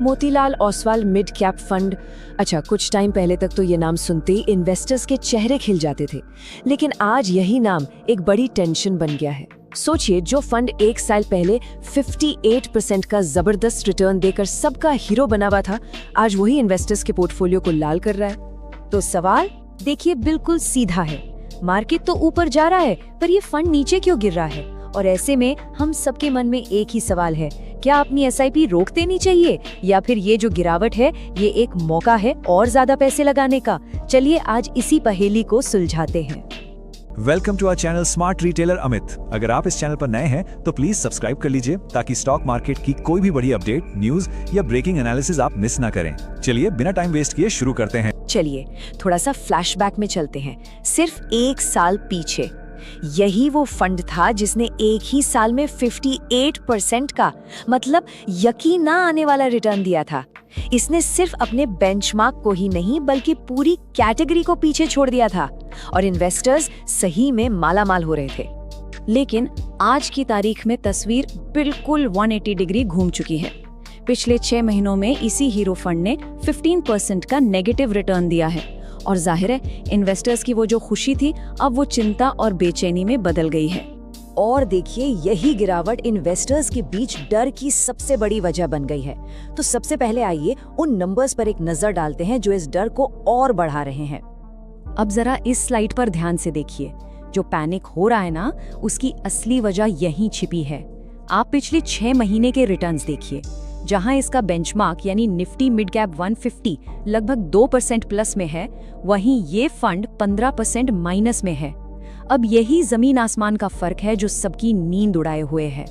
Motilal Oswal mid cap fund. अच्छा, कुछ time पहले तक तो ये नाम सुनते ही इन्वेस्टर्स के चेहरे खिल जाते थे, लेकिन आज यही नाम एक बड़ी टेंशन बन गया है। सोचिए, जो फंड एक साल पहले 58% का जबरदस्त रिटर्न देकर सबका हीरो बना हुआ था, आज वही इन्वेस्टर्स के पोर्टफोलियो को लाल कर रहा है। तो सवाल देखिए बिल्कुल सीधा है, मार्केट तो ऊपर जा रहा है पर ये फंड नीचे क्यों गिर रहा है? और ऐसे में हम सबके मन में एक ही सवाल है, क्या अपनी एसआईपी रोक देनी चाहिए या फिर ये जो गिरावट है ये एक मौका है और ज्यादा पैसे लगाने का? चलिए आज इसी पहेली को सुलझाते हैं। Welcome to our channel smart retailer Amit. अगर आप इस चैनल पर नए हैं तो प्लीज सब्सक्राइब कर लीजिए ताकि स्टॉक मार्केट की कोई भी बड़ी अपडेट, न्यूज या ब्रेकिंग एनालिसिस आप मिस ना करें। चलिए बिना टाइम वेस्ट किए शुरू करते हैं। चलिए थोड़ा सा फ्लैशबैक में चलते हैं, सिर्फ एक साल पीछे। यही वो फंड था जिसने एक ही साल में 58% का, मतलब यकीन ना आने वाला रिटर्न दिया था। इसने सिर्फ अपने बेंचमार्क को ही नहीं बल्कि पूरी कैटेगरी को पीछे छोड़ दिया था और इन्वेस्टर्स सही में मालामाल हो रहे थे। लेकिन आज की तारीख में तस्वीर बिल्कुल 180 डिग्री घूम चुकी है। पिछले 6 महीनों में इसी हीरो फंड ने 15% का नेगेटिव रिटर्न दिया है और जाहिर है इन्वेस्टर्स की वो जो खुशी थी अब वो चिंता और बेचैनी में बदल गई है। और देखिए, यही गिरावट इन्वेस्टर्स के बीच डर की सबसे बड़ी वजह बन गई है। तो सबसे पहले आइए उन नंबर्स पर एक नजर डालते हैं जो इस डर को और बढ़ा रहे हैं। अब जरा इस स्लाइड पर ध्यान से देखिए, जो पैनिक हो रहा है ना, उसकी असली वजह यहीं छिपी है। आप पिछले 6 महीने के रिटर्न्स देखिए, जहां इसका बेंचमार्क यानी निफ्टी मिड कैप 150 लगभग 2% प्लस में है, वहीं ये फंड 15% माइनस में है। अब यही जमीन आसमान का फर्क है जो सबकी नींद उड़ाए हुए है।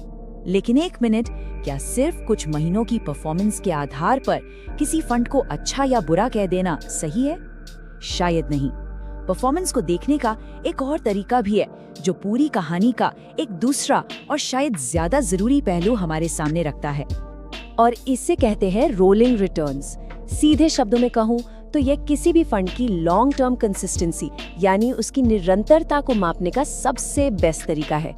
लेकिन एक मिनट, क्या सिर्फ कुछ महीनों की परफॉर्मेंस के आधार पर किसी फंड को अच्छा या बुरा कह देना सही है? शायद नहीं। परफॉर्मेंस को देखने का एक और तरीका भी है जो पूरी कहानी का एक दूसरा और शायद ज्यादा जरूरी पहलू हमारे सामने रखता है, और इसे कहते हैं रोलिंग रिटर्न्स। सीधे शब्दों में कहूँ तो यह किसी भी फंड की लॉन्ग टर्म कंसिस्टेंसी यानी उसकी निरंतरता को मापने का सबसे बेस्ट तरीका है।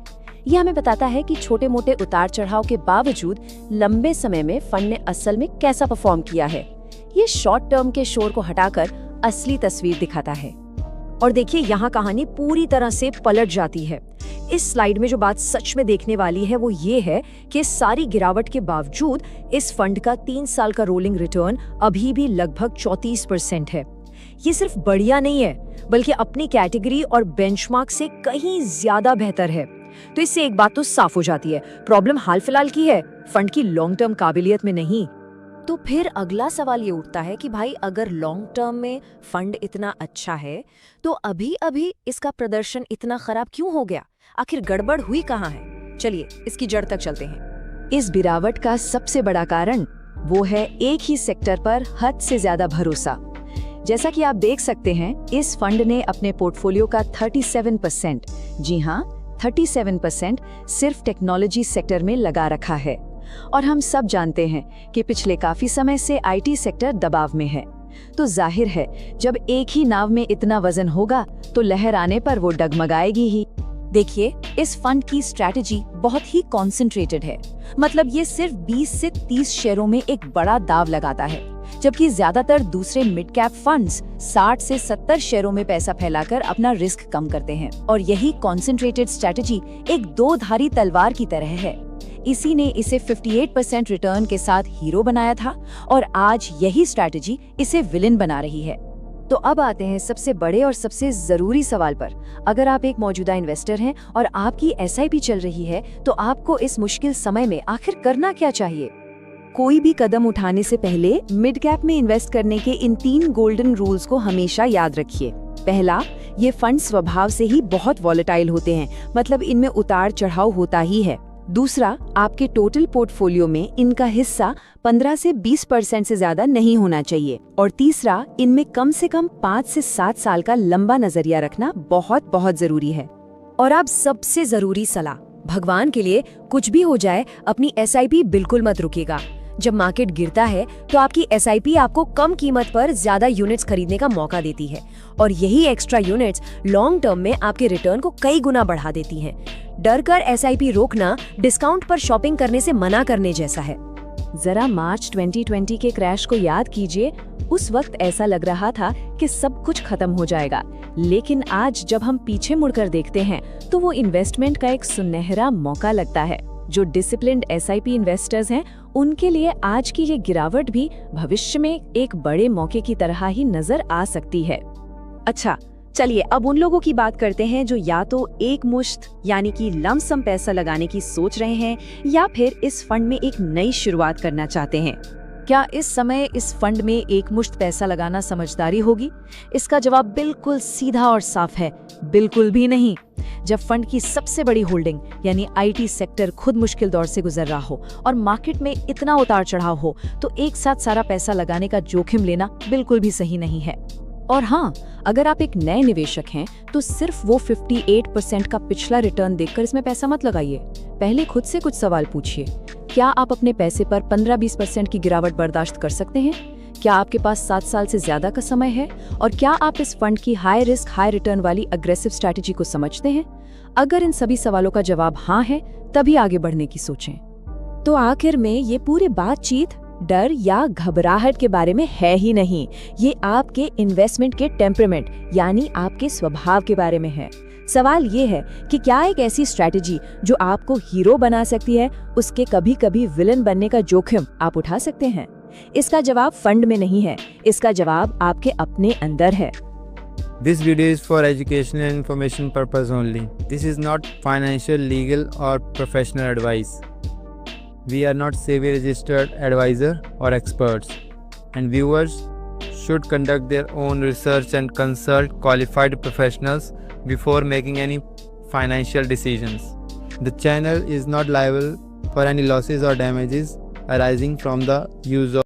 यह हमें बताता है कि छोटे मोटे उतार चढ़ाव के बावजूद लंबे समय में फंड ने असल में कैसा परफॉर्म किया है। ये शॉर्ट टर्म के शोर को हटाकर असली तस्वीर दिखाता है। और देखिए, यहाँ कहानी पूरी तरह से पलट जाती है। इस स्लाइड में जो बात सच में देखने वाली है वो ये है कि सारी गिरावट के बावजूद इस फंड का 3 साल का रोलिंग रिटर्न अभी भी लगभग 34% है। ये सिर्फ बढ़िया नहीं है बल्कि अपनी कैटेगरी और बेंचमार्क से कहीं ज्यादा बेहतर है। तो इससे एक बात तो साफ हो जाती है, प्रॉब्लम हाल फिलहाल की है, फंड की लॉन्ग टर्म काबिलियत में नहीं। तो फिर अगला सवाल ये उठता है कि भाई, अगर लॉन्ग टर्म में फंड इतना अच्छा है तो अभी अभी इसका प्रदर्शन इतना खराब क्यों हो गया? आखिर गड़बड़ हुई कहाँ है? चलिए इसकी जड़ तक चलते हैं। इस गिरावट का सबसे बड़ा कारण वो है एक ही सेक्टर पर हद से ज्यादा भरोसा। जैसा कि आप देख सकते हैं, इस फंड ने अपने पोर्टफोलियो का 37%, जी हाँ 37% सिर्फ टेक्नोलॉजी सेक्टर में लगा रखा है। और हम सब जानते हैं कि पिछले काफी समय से आईटी सेक्टर दबाव में है। तो जाहिर है जब एक ही नाव में इतना वजन होगा तो लहर आने पर वो डगमगाएगी ही। देखिए, इस फंड की स्ट्रैटेजी बहुत ही कॉन्सेंट्रेटेड है, मतलब ये सिर्फ 20 से 30 शेयरों में एक बड़ा दाव लगाता है, जबकि ज्यादातर दूसरे मिड कैप फंड्स 60 से 70 शेयरों में पैसा फैलाकर अपना रिस्क कम करते हैं। और यही कॉन्सेंट्रेटेड स्ट्रैटेजी एक दो-धारी तलवार की तरह है। इसी ने इसे 58% रिटर्न के साथ हीरो बनाया था और आज यही स्ट्रैटेजी इसे विलेन बना रही है। तो अब आते हैं सबसे बड़े और सबसे जरूरी सवाल पर। अगर आप एक मौजूदा इन्वेस्टर हैं और आपकी एसआईपी चल रही है तो आपको इस मुश्किल समय में आखिर करना क्या चाहिए? कोई भी कदम उठाने से पहले मिड कैप में इन्वेस्ट करने के इन 3 गोल्डन रूल्स को हमेशा याद रखिए। पहला, ये फंड स्वभाव से ही बहुत वॉलेटाइल होते हैं, मतलब इनमें उतार चढ़ाव होता ही है। दूसरा, आपके टोटल पोर्टफोलियो में इनका हिस्सा 15 से 20% से ज्यादा नहीं होना चाहिए। और तीसरा, इनमें कम से कम 5 से 7 साल का लंबा नजरिया रखना बहुत बहुत जरूरी है। और अब सबसे जरूरी सलाह, भगवान के लिए कुछ भी हो जाए अपनी एसआईपी बिल्कुल मत रुकिएगा। जब मार्केट गिरता है तो आपकी एसआईपी आपको कम कीमत पर ज्यादा यूनिट्स खरीदने का मौका देती है और यही एक्स्ट्रा यूनिट्स लॉन्ग टर्म में आपके रिटर्न को कई गुना बढ़ा देती हैं। डर कर एसआईपी रोकना डिस्काउंट पर शॉपिंग करने से मना करने जैसा है। जरा मार्च 2020 के क्रैश को याद कीजिए। उस वक्त ऐसा लग रहा था कि सब कुछ खत्म हो जाएगा, लेकिन आज जब हम पीछे मुड़कर देखते हैं तो वो इन्वेस्टमेंट का एक सुनहरा मौका लगता है। जो डिसिप्लिन्ड SIP इन्वेस्टर्स हैं, उनके लिए आज की ये गिरावट भी भविष्य में एक बड़े मौके की तरह ही नजर आ सकती है। अच्छा, चलिए अब उन लोगों की बात करते हैं जो या तो एक मुश्त यानी कि लमसम पैसा लगाने की सोच रहे हैं या फिर इस फंड में एक नई शुरुआत करना चाहते हैं। क्या इस समय इस फंड में एक मुश्त पैसा लगाना समझदारी होगी? इसका जवाब बिल्कुल सीधा और साफ है, बिल्कुल भी नहीं। जब फंड की सबसे बड़ी होल्डिंग यानी IT सेक्टर खुद मुश्किल दौर से गुजर रहा हो और मार्केट में इतना उतार चढ़ाव हो, तो एक साथ सारा पैसा लगाने का जोखिम लेना बिल्कुल भी सही नहीं है। और हाँ, अगर आप एक नए निवेशक हैं तो सिर्फ वो 58% का पिछला रिटर्न देखकर इसमें पैसा मत लगाइए। पहले खुद से कुछ सवाल पूछिए। क्या आप अपने पैसे पर 15-20% की गिरावट बर्दाश्त कर सकते हैं? क्या आपके पास 7 साल से ज्यादा का समय है? और क्या आप इस फंड की हाई रिस्क हाई रिटर्न वाली अग्रेसिव स्ट्रैटेजी को समझते हैं? अगर इन सभी सवालों का जवाब हाँ है, तभी आगे बढ़ने की सोचें। तो आखिर में ये पूरी बातचीत डर या घबराहट के बारे में है ही नहीं, ये आपके इन्वेस्टमेंट के टेम्परामेंट यानी आपके स्वभाव के बारे में है। सवाल ये है कि क्या एक ऐसी स्ट्रैटेजी जो आपको हीरो बना सकती है, उसके कभी कभी विलन बनने का जोखिम आप उठा सकते हैं? इसका जवाब फंड में नहीं है, इसका जवाब आपके अपने अंदर है। This video is for educational and information purpose only. This is not financial, legal or professional advice. We are not SEBI registered advisor or experts, and viewers should conduct their own research and consult qualified professionals before making any financial decisions. The channel is not liable for any losses or damages arising from the use of